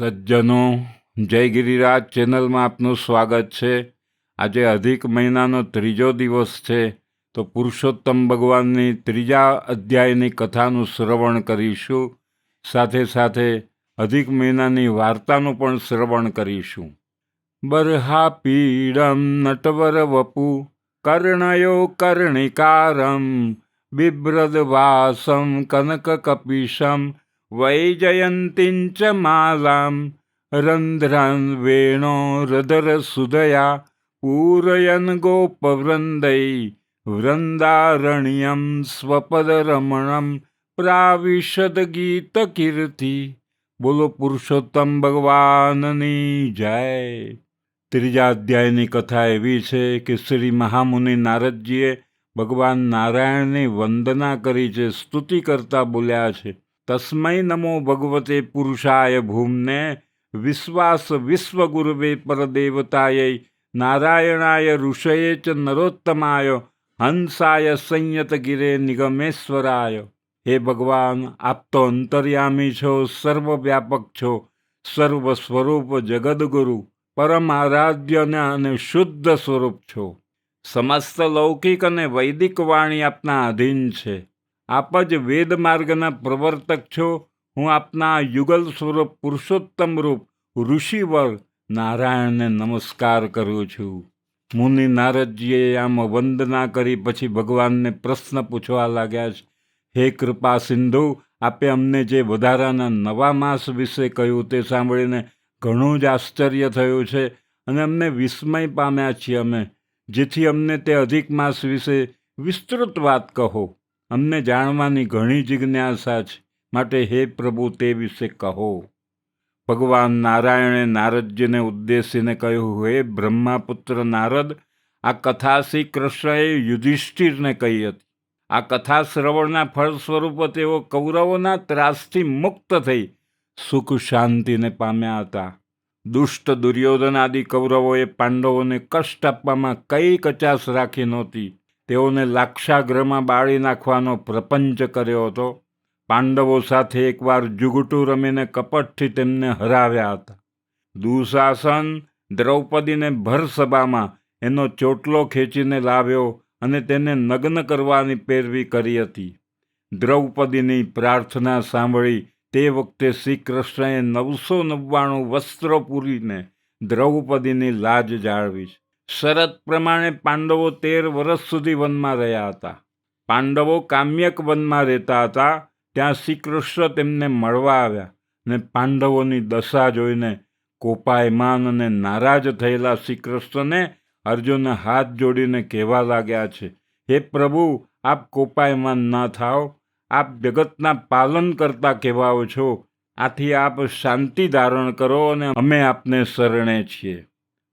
સજ્જનો, જય ગિરિરાજ ચેનલમાં આપનું સ્વાગત છે. આજે અધિક મહિનાનો ત્રીજો દિવસ છે, તો પુરુષોત્તમ ભગવાનની ત્રીજા અધ્યાયની કથાનું શ્રવણ કરીશું. સાથે સાથે અધિક મહિનાની વાર્તાનું પણ શ્રવણ કરીશું. બર્હાપીડમ નટવર વપુ કર્ણયો કર્ણિકારમ બિભ્રદવાસમ કનકકપિશમ વૈજયંતીંચ માલામ રંધ્રાન વેણો રધરસુદયા પૂરયન ગોપવૃંદૈ વૃંદારણ્યમ સ્વપદરમણમ પ્રાવિશદ ગીતકીર્તિ. બોલો પુરુષોત્તમ ભગવાનની જય. ત્રીજા અધ્યાયની કથા એવી છે કે શ્રી મહામુનિ નારદજીએ ભગવાન નારાયણની વંદના કરી છે, સ્તુતિ કરતા બોલ્યા છે, તસ્મૈ નમો ભગવતે પુરુષાય ભૂમને વિશ્વાસ વિશ્વગુરુવે પરદેવતાય નારાયણાય ઋષયે ચ નરોત્તમાય હંસાય સંયત ગિરે નિગમેશ્વરાય. હે ભગવાન, આપ તો અંતર્યામી છો, સર્વવ્યાપક છો, સર્વ સ્વરૂપ જગદગુરુ, પરમ આરાધ્ય અને શુદ્ધ સ્વરૂપ છો. સમસ્ત લૌકિક અને વૈદિક વાણી આપના આધીન છે. આપ જ વેદ માર્ગના પ્રવર્તક છો. હું આપના યુગલ સ્વરૂપ પુરુષોત્તમ રૂપ ઋષિવર નારાયણને નમસ્કાર કરું છું. મુનિ નારદજીએ આમ વંદના કરી પછી ભગવાનને પ્રશ્ન પૂછવા લાગ્યા છે. હે કૃપા સિંધુ, આપે અમને જે વધારાના નવા માસ વિશે કહ્યું તે સાંભળીને ઘણું જ આશ્ચર્ય થયું છે અને અમને વિસ્મય પામ્યા છીએ અમે. જેથી અમને તે અધિક માસ વિશે વિસ્તૃત વાત કહો. અમને જાણવાની ઘણી જિજ્ઞાસા છે, માટે હે પ્રભુ તે વિશે કહો. ભગવાન નારાયણે નારદજીને ઉદ્દેશીને કહ્યું, હે બ્રહ્માપુત્ર નારદ, આ કથા શ્રી કૃષ્ણએ યુધિષ્ઠિરને કહી હતી. આ કથા શ્રવણના ફળ સ્વરૂપ તેઓ કૌરવોના ત્રાસથી મુક્ત થઈ સુખ શાંતિને પામ્યા હતા. દુષ્ટ દુર્યોધન આદિ કૌરવોએ પાંડવોને કષ્ટ આપવામાં કઈ કચાશ રાખી નહોતી. તેઓને લાક્ષાગ્રહમાં બાળી નાખવાનો પ્રપંચ કર્યો હતો. પાંડવો સાથે એકવાર જુગટું રમીને કપટથી તેમને હરાવ્યા હતા. દુશાસન દ્રૌપદીને ભર સભામાં એનો ચોટલો ખેંચીને લાવ્યો અને તેને નગ્ન કરવાની પેરવી કરી હતી. દ્રૌપદીની પ્રાર્થના સાંભળી તે વખતે શ્રી કૃષ્ણએ 999 વસ્ત્રો પૂરીને દ્રૌપદીની લાજ જાળવી. શરત પ્રમાણે પાંડવો 13 વર્ષ સુધી વનમાં રહ્યા હતા. પાંડવો કામ્યક વનમાં રહેતા હતા. ત્યાં શ્રી કૃષ્ણ તેમને મળવા આવ્યા અને પાંડવોની દશા જોઈને કોપાયમાન અને નારાજ થયેલા શ્રી કૃષ્ણને અર્જુને હાથ જોડીને કહેવા લાગ્યા છે, હે પ્રભુ, આપ કોપાયમાન ના થાઓ. આપ જગતના પાલન કરતા કહેવાઓ છો. આથી આપ શાંતિ ધારણ કરો અને અમે આપને શરણે છીએ.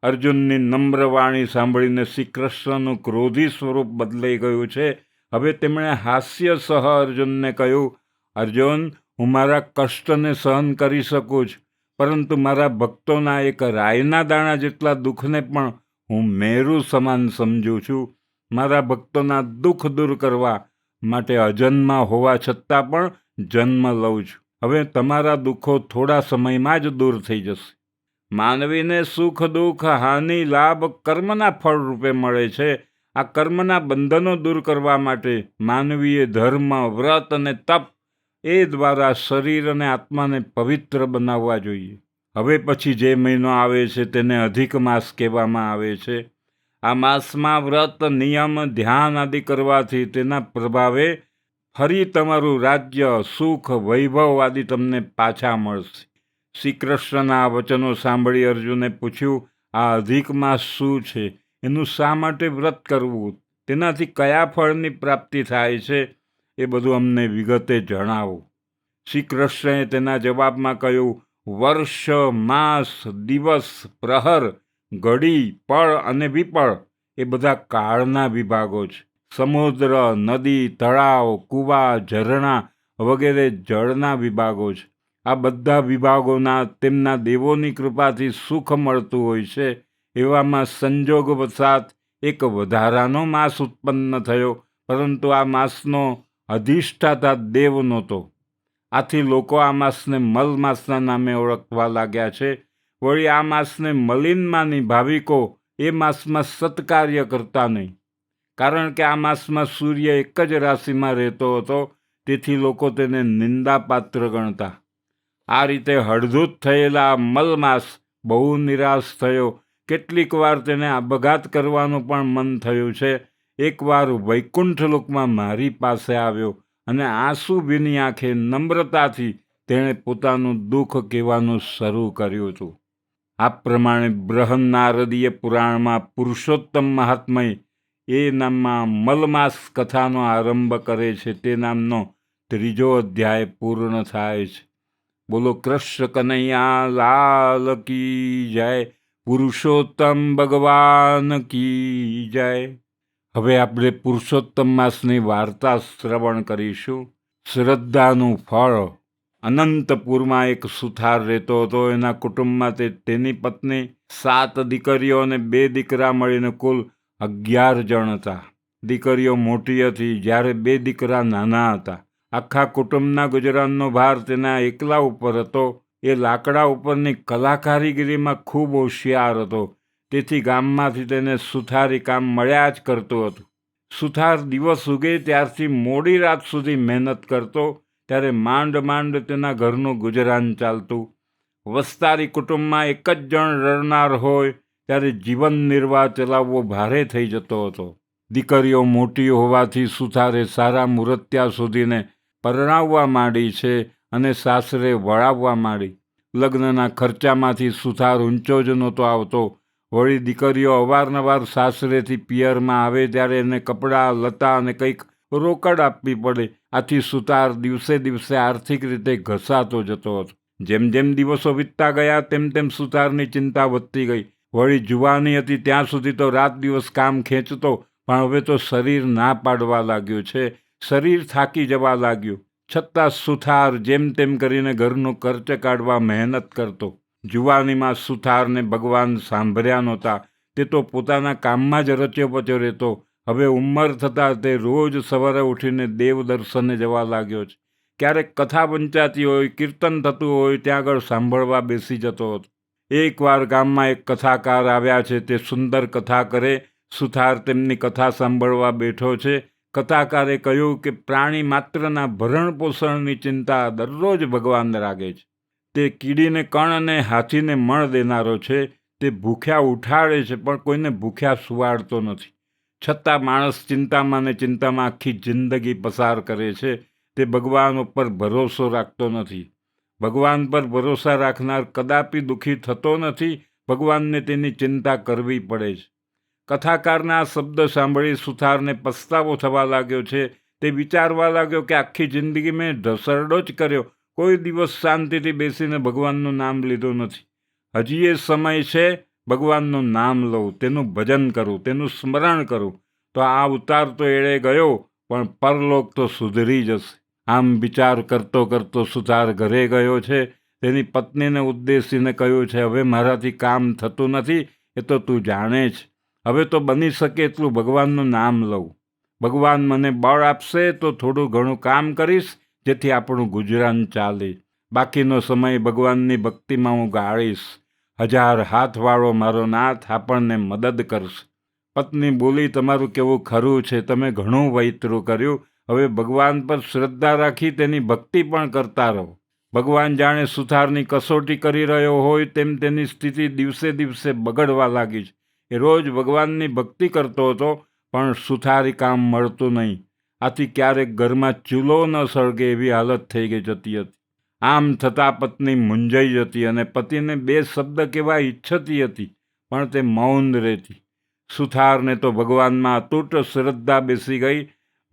અર્જુનની નમ્ર વાણી સાંભળીને શ્રી કૃષ્ણનું ક્રોધી સ્વરૂપ બદલાઈ ગયું છે. હવે તેમણે હાસ્ય સહ અર્જુનને કહ્યું, અર્જુન, હું મારા કષ્ટને સહન કરી શકું છું, પરંતુ મારા ભક્તોના એક રાયના દાણા જેટલા દુઃખને પણ હું મેરુ સમાન સમજું છું. મારા ભક્તોના દુઃખ દૂર કરવા માટે અજન્મા હોવા છતાં પણ જન્મ લઉં છું. હવે તમારા દુઃખો થોડા સમયમાં જ દૂર થઈ જશે. માનવીને સુખ દુઃખ હાનિ લાભ કર્મના ફળ રૂપે મળે છે. આ કર્મના બંધનો દૂર કરવા માટે માનવીએ ધર્મ, વ્રત અને તપ એ દ્વારા શરીર અને આત્માને પવિત્ર બનાવવા જોઈએ. હવે પછી જે મહિનો આવે છે તેને અધિક માસ કહેવામાં આવે છે. આ માસમાં વ્રત, નિયમ, ધ્યાન આદિ કરવાથી તેના પ્રભાવે ફરી તમારું રાજ્ય, સુખ, વૈભવ આદિ તમને પાછા મળશે. શ્રી કૃષ્ણના આ વચનો સાંભળી અર્જુને પૂછ્યું, આ અધિક માસ શું છે? એનું શા માટે વ્રત કરવું? તેનાથી કયા ફળની પ્રાપ્તિ થાય છે? એ બધું અમને વિગતે જણાવો. શ્રી કૃષ્ણએ તેના જવાબમાં કહ્યું, વર્ષ, માસ, દિવસ, પ્રહર, ઘડી, પળ અને વિપળ એ બધા કાળના વિભાગો છે. સમુદ્ર, નદી, તળાવ, કૂવા, ઝરણા વગેરે જળના વિભાગો છે. આ બધા વિભાગોના તેમના દેવોની કૃપાથી સુખ મળતું હોય છે. એવામાં સંજોગવશાત એક વધારાનો માસ ઉત્પન્ન થયો, પરંતુ આ માસનો અધિષ્ઠાતા દેવ નહોતો. આથી લોકો આ માસને મલ માસના નામે ઓળખવા લાગ્યા છે. વળી આ માસને મલિન માની ભાવિકો એ માસમાં સત્કાર્ય કરતા નહીં, કારણ કે આ માસમાં સૂર્ય એક જ રાશિમાં રહેતો હતો, તેથી લોકો તેને નિંદાપાત્ર ગણતા. આ રીતે હળધૂત થયેલા મલ માસ બહુ નિરાશ થયો. કેટલીક વાર તેને આપઘાત કરવાનું પણ મન થયું છે. એકવાર વૈકુંઠ લોકમાં મારી પાસે આવ્યો અને આંસુ ભીની આંખે નમ્રતાથી તેણે પોતાનું દુઃખ કહેવાનું શરૂ કર્યું હતું. આ પ્રમાણે બૃહન્નારદીય પુરાણમાં પુરુષોત્તમ મહાત્મય એ નામમાં મલમાસ કથાનો આરંભ કરે છે. તે નામનો 3જો અધ્યાય પૂર્ણ થાય છે. બોલો કૃષ્ણ કનૈયા લાલ કી જય, પુરુષોત્તમ ભગવાન કી જય. હવે આપણે પુરુષોત્તમ માસની વાર્તા શ્રવણ કરીશું. શ્રદ્ધાનું ફળ. અનંતપુરમાં એક સુથાર રહેતો હતો. એના કુટુંબમાં તેની પત્ની, 7 દીકરીઓ અને 2 દીકરા મળીને કુલ 11 જણ હતા. દીકરીઓ મોટી હતી જ્યારે 2 દીકરા નાના હતા. આખા કુટુંબના ગુજરાનનો ભાર તેના એકલા ઉપર હતો. એ લાકડા ઉપરની કલાકારીગીરીમાં ખૂબ હોશિયાર હતો, તેથી ગામમાંથી તેને સુથારી કામ મળ્યા જ કરતું હતું. સુથાર દિવસ ઉગે ત્યારથી મોડી રાત સુધી મહેનત કરતો, ત્યારે માંડ માંડ તેના ઘરનું ગુજરાન ચાલતું. વસ્તારી કુટુંબમાં એક જ જણ રડનાર હોય ત્યારે જીવન નિર્વાહ ચલાવવો ભારે થઈ જતો હતો. દીકરીઓ મોટી હોવાથી સુથારે સારા મુહૂર્ત્યા શોધીને પરણાવવા માંડી છે અને સાસરે વળાવવા માંડી. લગ્નના ખર્ચામાંથી સુથાર ઊંચો જ નહોતો આવતો. વળી દીકરીઓ અવારનવાર સાસરેથી પિયરમાં આવે ત્યારે એને કપડાં, લતા અને કંઈક રોકડ આપવી પડે. આથી સુથાર દિવસે દિવસે આર્થિક રીતે ઘસાતો જતો હતો. જેમ જેમ દિવસો વીતતા ગયા તેમ તેમ સુથારની ચિંતા વધતી ગઈ. વળી જુવાની હતી ત્યાં સુધી તો રાત દિવસ કામ ખેંચતો, પણ હવે તો શરીર ના પાડવા લાગ્યું છે. શરીર થાકી જવા લાગ્યું. છતાં સુથાર જેમ તેમ કરીને ઘરનો ખર્ચ કાઢવા મહેનત કરતો. જુવાનીમાં સુથારને ભગવાન સાંભળ્યા નહોતા. તે તો પોતાના કામમાં જ રચ્યો પચ્યો રહેતો. હવે ઉંમર થતાં તે રોજ સવારે ઉઠીને દેવ દર્શને જવા લાગ્યો છે. ક્યારેક કથા વંચાતી હોય, કીર્તન થતું હોય ત્યાં આગળ સાંભળવા બેસી જતો હતો. એકવાર ગામમાં એક કથાકાર આવ્યા છે. તે સુંદર કથા કરે. સુથાર તેમની કથા સાંભળવા બેઠો છે. કથાકારે કહ્યું કે પ્રાણી માત્રના ભરણ પોષણની ચિંતા દરરોજ ભગવાન રાખે છે. તે કીડીને કણ અને હાથીને મણ દેનારો છે. તે ભૂખ્યા ઉઠાડે છે પણ કોઈને ભૂખ્યા સુવાડતો નથી. છતાં માણસ ચિંતામાં ને ચિંતામાં આખી જિંદગી પસાર કરે છે. તે ભગવાન ઉપર ભરોસો રાખતો નથી. ભગવાન પર ભરોસા રાખનાર કદાપી દુઃખી થતો નથી. ભગવાનને તેની ચિંતા કરવી પડે છે. કથાકારના આ શબ્દ સાંભળી સુથારને પસ્તાવો થવા લાગ્યો છે. તે વિચારવા લાગ્યો કે આખી જિંદગી મેં ઢસરડો જ કર્યો. કોઈ દિવસ શાંતિથી બેસીને ભગવાનનું નામ લીધું નથી. હજી એ સમય છે ભગવાનનું નામ લઉં, તેનું ભજન કરું, તેનું સ્મરણ કરું, તો આ અવતાર તો એળે ગયો પણ પરલોક તો સુધરી જશે. આમ વિચાર કરતો કરતો સુથાર ઘરે ગયો છે. તેની પત્નીને ઉદ્દેશીને કહ્યું છે, હવે મારાથી કામ થતું નથી, એ તો તું જાણે છે. હવે તો બની શકે એટલું ભગવાનનું નામ લઉં. ભગવાન મને બળ આપશે તો થોડું ઘણું કામ કરીશ, જેથી આપણું ગુજરાન ચાલે. બાકીનો સમય ભગવાનની ભક્તિમાં હું ગાળીશ. 1000 હાથવાળો મારો નાથ આપણને મદદ કરશે. પત્ની બોલી, તમારું કેવું ખરું છે. તમે ઘણું વૈતરું કર્યું. હવે ભગવાન પર શ્રદ્ધા રાખી તેની ભક્તિ પણ કરતા રહો. ભગવાન જાણે સુથારની કસોટી કરી રહ્યો હોય તેમ તેની સ્થિતિ દિવસે દિવસે બગડવા લાગી છે. એ રોજ ભગવાનની ભક્તિ કરતો હતો પણ સુથારી કામ મળતું નહીં. આથી ક્યારેક ઘરમાં ચૂલો ન સળગે એવી હાલત થઈ જતી હતી. આમ થતાં પત્ની મૂંઝાઈ જતી અને પતિને 2 શબ્દ કહેવા ઈચ્છતી હતી, પણ તે મૌન રહેતી. સુથારને તો ભગવાનમાં અતૂટ શ્રદ્ધા બેસી ગઈ.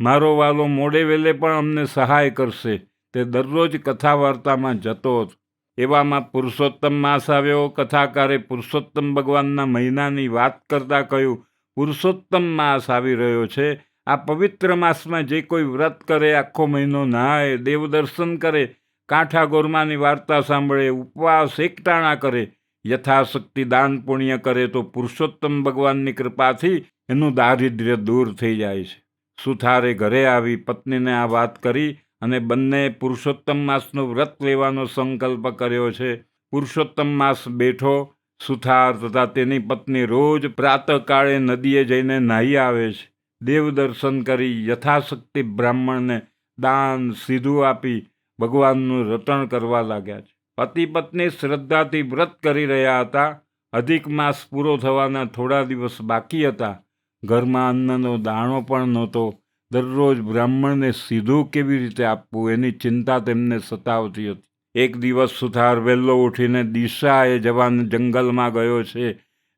મારો વાલો મોડે વેલે પણ અમને સહાય કરશે. તે દરરોજ કથા વાર્તામાં જતો હતો. એવામાં પુરુષોત્તમ માસ આવ્યો. કથાકારે પુરુષોત્તમ ભગવાનના મહિનાની વાત કરતાં કહ્યું, પુરુષોત્તમ માસ આવી રહ્યો છે. આ પવિત્ર માસમાં જે કોઈ વ્રત કરે, આખો મહિનો નહાય, દેવદર્શન કરે, કાંઠા ગોરમાની વાર્તા સાંભળે, ઉપવાસ એકટાણા કરે, યથાશક્તિ દાન પુણ્ય કરે તો પુરુષોત્તમ ભગવાનની કૃપાથી એનું દારિદ્ર્ય દૂર થઈ જાય છે. સુથારે ઘરે આવી પત્નીને આ વાત કરી અને બંને પુરુષોત્તમ માસનું વ્રત લેવાનો સંકલ્પ કર્યો છે. પુરુષોત્તમ માસ બેઠો. સુથાર તથા તેની પત્ની રોજ પ્રાતઃકાળે નદીએ જઈને નાહી આવે છે. દેવ દર્શન કરી યથાશક્તિ બ્રાહ્મણને દાન સીધું આપી ભગવાનનું રટણ કરવા લાગ્યા છે. પતિ પત્ની શ્રદ્ધાથી વ્રત કરી રહ્યા હતા. અધિક માસ પૂરો થવાના થોડા દિવસ બાકી હતા. ઘરમાં અન્નનો દાણો પણ નહોતો. દરરોજ બ્રાહ્મણને સીધું કેવી રીતે આપવું એની ચિંતા તેમને સતાવતી હતી. એક દિવસ સુથાર વહેલો ઉઠીને દિશાએ જવાન જંગલમાં ગયો છે.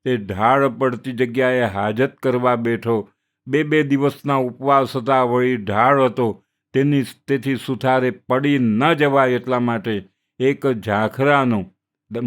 તે ઢાળ પડતી જગ્યાએ હાજત કરવા બેઠો. બે દિવસના ઉપવાસ હતા, વળી ઢાળ હતો. તેથી સુથારે પડી ન જવાય એટલા માટે એક ઝાખરાનું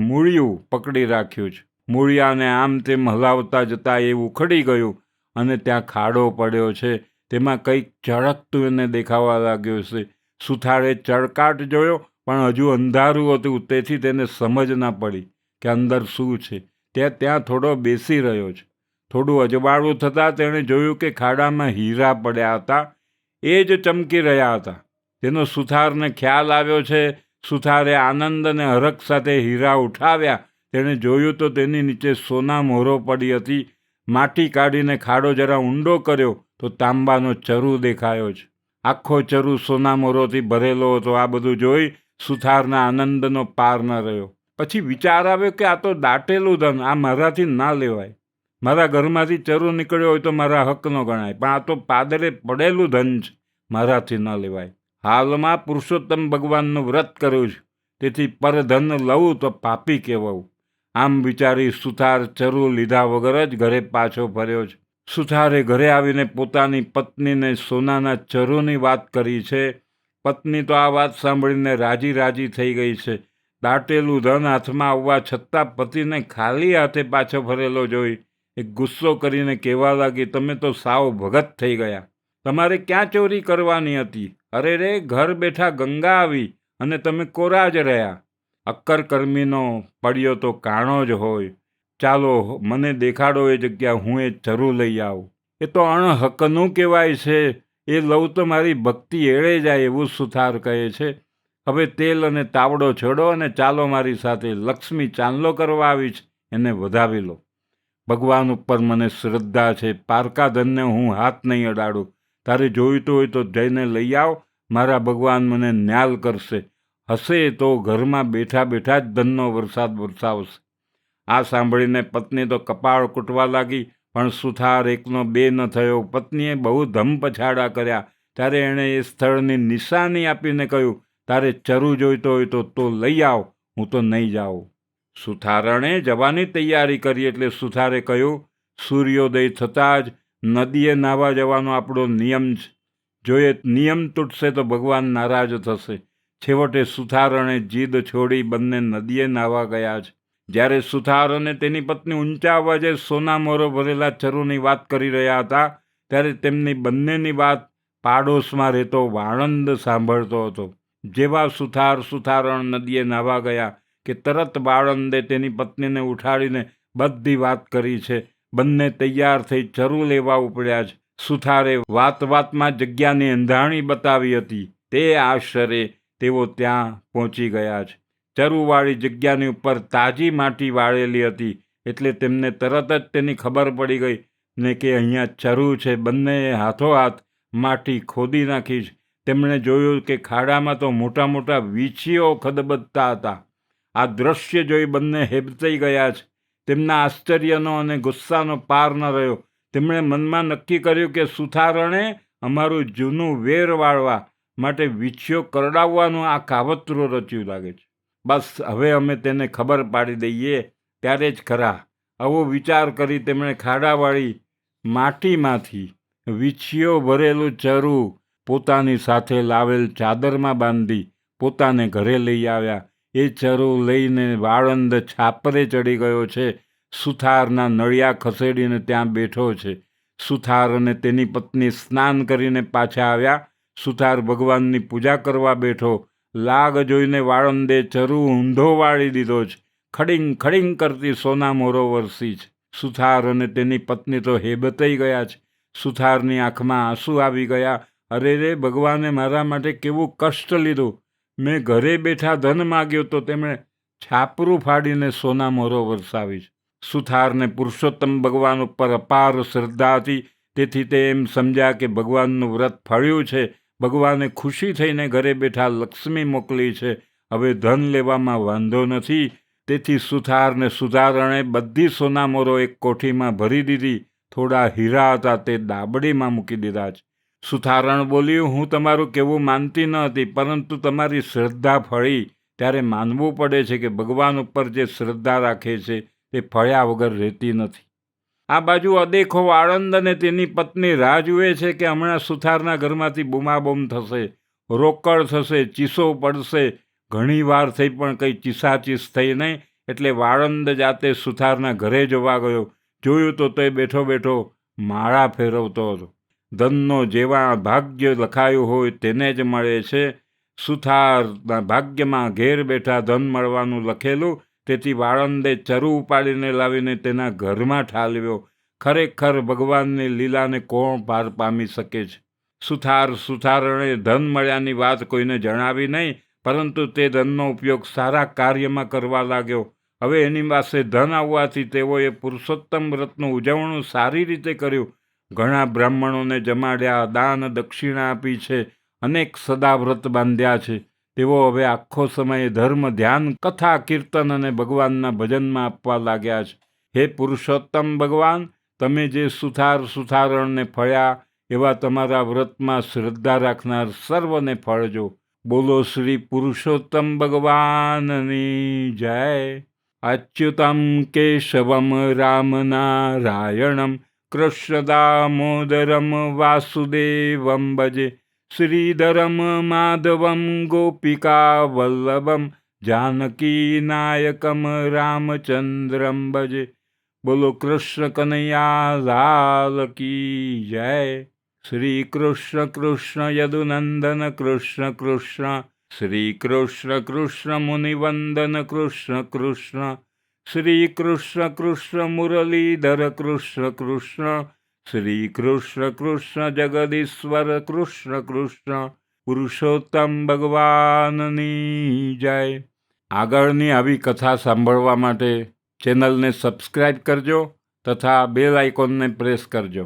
મૂળિયું પકડી રાખ્યું છે. મૂળિયાને આમ તેમ હલાવતા જતાં એ ઉખડી ગયું અને ત્યાં ખાડો પડ્યો છે. તેમાં કંઈક ચળકતું એને દેખાવા લાગ્યું છે. સુથારે ચળકાટ જોયો, પણ હજુ અંધારું હતું, તેથી તેને સમજ ના પડી કે અંદર શું છે. ત્યાં થોડો બેસી રહ્યો છે. થોડું અજવાળું થતાં તેણે જોયું કે ખાડામાં હીરા પડ્યા હતા. એ જ ચમકી રહ્યા હતા. તેનો સુથારને ખ્યાલ આવ્યો છે. સુથારે આનંદ અને હરખ સાથે હીરા ઉઠાવ્યા. તેણે જોયું તો તેની નીચે સોના મોહરો પડી હતી. માટી કાઢીને ખાડો જરા ઊંડો કર્યો તો તાંબાનો ચરુ દેખાયો છે. આખો ચરુ સોના મોહરોથી ભરેલો હતો. આ બધું જોઈ સુથારના આનંદનો પાર ન રહ્યો. પછી વિચાર આવ્યો કે આ તો દાટેલું ધન, આ મારાથી ના લેવાય. મારા ઘરમાંથી ચરુ નીકળ્યો હોય તો મારા હકનો ગણાય, પણ આ તો પાદરે પડેલું ધન છે, મારાથી ન લેવાય. હાલમાં પુરુષોત્તમ ભગવાનનું વ્રત કર્યું છે, તેથી પરધન લઉં તો પાપી કહેવાવું. આમ વિચારી સુથાર ચરુ લીધા વગર જ ઘરે પાછો ફર્યો છે. સુથારે ઘરે આવીને પોતાની પત્નીને સોનાના ચરુની વાત કરી છે. પત્ની તો આ વાત સાંભળીને રાજી થઈ ગઈ છે. દાટેલું ધન હાથમાં આવવા છતાં પતિને ખાલી હાથે પાછો ફરેલો જોઈ એ ગુસ્સો કરીને કહેવા લાગી, તમે તો સાવ ભગત થઈ ગયા. તમારે ક્યાં ચોરી કરવાની હતી? અરે રે, ઘર બેઠા ગંગા આવી અને તમે કોરા જ રહ્યા. અક્કર કર્મીનો પડ્યો તો કાણો જ હોય. ચાલો મને દેખાડો એ જગ્યા, હું એ ચરુ લઈ આવું. એ તો અણહકનું કહેવાય છે. એ લઉં તો મારી ભક્તિ એળે જાય એવું સુથાર કહે છે. હવે તેલ અને તાવડો છોડો અને ચાલો મારી સાથે. લક્ષ્મી ચાંદલો કરવા આવી છે, એને વધાવી લો. ભગવાન ઉપર મને શ્રદ્ધા છે. પારકા ધનને હું હાથ નહીં અડાડું. તારે જોઈતું હોય તો જઈને લઈ આવ. મારા ભગવાન મને ન્યાલ કરશે. હશે તો ઘરમાં બેઠા બેઠા જ ધનનો વરસાદ વરસાવશે. આ સાંભળીને પત્ની તો કપાળ કૂટવા લાગી, પણ સુથાર એકનો બે ન થયો. પત્નીએ બહુ ધમપછાડા કર્યા. ત્યારે એણે એ સ્થળની નિશાની આપીને કહ્યું, તારે ચરુ જોઈતો હોય તો લઈ આવ, હું તો નહીં જાઉં. સુથારણે જવાની તૈયારી કરી એટલે સુથારે કહ્યું, સૂર્યોદય થતાં જ નદીએ નાહવા જવાનો આપણો નિયમ છે. જો એ નિયમ તૂટશે તો ભગવાન નારાજ થશે. છેવટે સુથારણે જીદ છોડી બંને નદીએ નાહવા ગયા છે. જ્યારે સુથાર અને તેની પત્ની ઊંચા અવાજે સોના મોરો ભરેલા ચરુની વાત કરી રહ્યા હતા, ત્યારે તેમની બંનેની વાત પાડોશમાં રહેતો વાળંદ સાંભળતો હતો. જેવા સુથારણ નદીએ નાહવા ગયા કે તરત વાળંદે તેની પત્નીને ઉઠાડીને બધી વાત કરી છે. બંને તૈયાર થઈ ચરુ લેવા ઉપડ્યા છે. સુથારે વાતમાં જગ્યાની એંધાણી બતાવી હતી. તે આશરે તેઓ ત્યાં પહોંચી ગયા છે. ચરુવાળી જગ્યાની ઉપર તાજી માટી વાળેલી હતી, એટલે તેમને તરત જ તેની ખબર પડી ગઈ ને કે અહીંયા ચરુ છે. બંનેએ હાથોહાથ માટી ખોદી નાખી છે. તેમણે જોયું કે ખાડામાં તો મોટા મોટા વીંછીઓ ખદબદતા હતા. આ દ્રશ્ય જોઈ બંને હેબતાઈ ગયા છે. તેમના આશ્ચર્યનો અને ગુસ્સાનો પાર ન રહ્યો. તેમણે મનમાં નક્કી કર્યું કે સુથારણે અમારું જૂનું વેર વાળવા માટે વીંછીઓ કરડાવવાનું આ કાવતરું રચ્યું લાગે છે. બસ હવે અમે તેને ખબર પાડી દઈએ ત્યારે જ ખરા. આવો વિચાર કરી તેમણે ખાડાવાળી માટીમાંથી વીંછીઓ ભરેલું ચરુ પોતાની સાથે લાવેલ ચાદરમાં બાંધી પોતાને ઘરે લઈ આવ્યા. એ ચરુ લઈને વાળંદ છાપરે ચડી ગયો છે. સુથારના નળિયા ખસેડીને ત્યાં બેઠો છે. સુથાર અને તેની પત્ની સ્નાન કરીને પાછા આવ્યા. સુથાર ભગવાનની પૂજા કરવા બેઠો. લાગ જોઈને વાળંદે ચરુ ઊંધો વાળી દીધો છે. ખડીંગ ખડીંગ કરતી સોના મોરો વરસી છે. સુથાર અને તેની પત્ની તો હેબતાઈ ગયા છે. સુથારની આંખમાં આંસુ આવી ગયા અરે રે, ભગવાને મારા માટે કેવું કષ્ટ લીધું. મેં ઘરે બેઠા ધન માગ્યો તો તેમણે છાપરું ફાડીને સોના મોરો વરસાવી છે. સુથારને પુરુષોત્તમ ભગવાન ઉપર અપાર શ્રદ્ધા હતી, તેથી તે એમ સમજ્યા કે ભગવાનનું વ્રત ફળ્યું છે. ભગવાને ખુશી થઈને ઘરે બેઠા લક્ષ્મી મોકલી છે. હવે ધન લેવામાં વાંધો નથી. તેથી સુથાર ને સુધારણે બધી સોનામોરો એક કોઠીમાં ભરી દીધી. થોડા હીરા હતા તે દાબડીમાં મૂકી દીધા છે. સુથારણ બોલ્યું, હું તમારું કહેવું માનતી ન હતી, પરંતુ તમારી શ્રદ્ધા ફળી ત્યારે માનવું પડે છે કે ભગવાન ઉપર જે શ્રદ્ધા રાખે છે તે ફળ્યા વગર રહેતી નથી. આ બાજુ અદેખો આળંદ અને તેની પત્ની રાહ જુએ છે કે હમણાં સુથારના ઘરમાંથી બૂમાબૂમ થશે, રોકડ થશે, ચીસો પડશે. ઘણી વાર થઈ પણ કંઈ ચીસાચીસ થઈ નહીં, એટલે વાળંદ જાતે સુથારના ઘરે જોવા ગયો. જોયું તો તે બેઠો બેઠો માળા ફેરવતો હતો. ધનનો જેવા ભાગ્ય લખાયું હોય તેને જ મળે છે. સુથારના ભાગ્યમાં ઘેર બેઠા ધન મળવાનું લખેલું, તેથી વાળંદે ચરુ ઉપાડીને લાવીને તેના ઘરમાં ઠાલવ્યો. ખરેખર ભગવાનની લીલાને કોણ પાર પામી શકે છે? સુથારણે ધન મળ્યાની વાત કોઈને જણાવી નહીં, પરંતુ તે ધનનો ઉપયોગ સારા કાર્યમાં કરવા લાગ્યો. હવે એની પાસે ધન આવવાથી તેઓએ પુરુષોત્તમ વ્રતનું ઉજવણું સારી રીતે કર્યું. ઘણા બ્રાહ્મણોને જમાડ્યા, દાન દક્ષિણા આપી છે, અનેક સદાવ્રત બાંધ્યા છે. તેઓ હવે આખો સમય ધર્મ, ધ્યાન, કથા, કીર્તન અને ભગવાનના ભજનમાં આપવા લાગ્યા છે. હે પુરુષોત્તમ ભગવાન, તમે જે સુથારણને ફળ્યા એવા તમારા વ્રતમાં શ્રદ્ધા રાખનાર સર્વને ફળજો. બોલો શ્રી પુરુષોત્તમ ભગવાનની જય. અચ્યુતમ કેશવમ રામ નારાયણમ કૃષ્ણ દામોદરમ વાસુદેવમ ભજે. શ્રીધરમ માધવમ ગોપિકા વલ્લભમ જાનકી નાયકમ રામચંદ્રમ ભજે. બોલો કૃષ્ણ કનૈયા લાલ કી જય. શ્રી કૃષ્ણ કૃષ્ણ યદુનંદન કૃષ્ણ કૃષ્ણ, શ્રી કૃષ્ણ કૃષ્ણ મુનિવંદન કૃષ્ણ કૃષ્ણ, શ્રી કૃષ્ણ કૃષ્ણ મુરલીધર કૃષ્ણ કૃષ્ણ, શ્રી કૃષ્ણ કૃષ્ણ જગદીશ્વર કૃષ્ણ કૃષ્ણ. પુરુષોત્તમ ભગવાનની જય. આગળની આવી કથા સાંભળવા માટે ચેનલને સબસ્ક્રાઈબ કરજો તથા બેલ આઇકોનને પ્રેસ કરજો.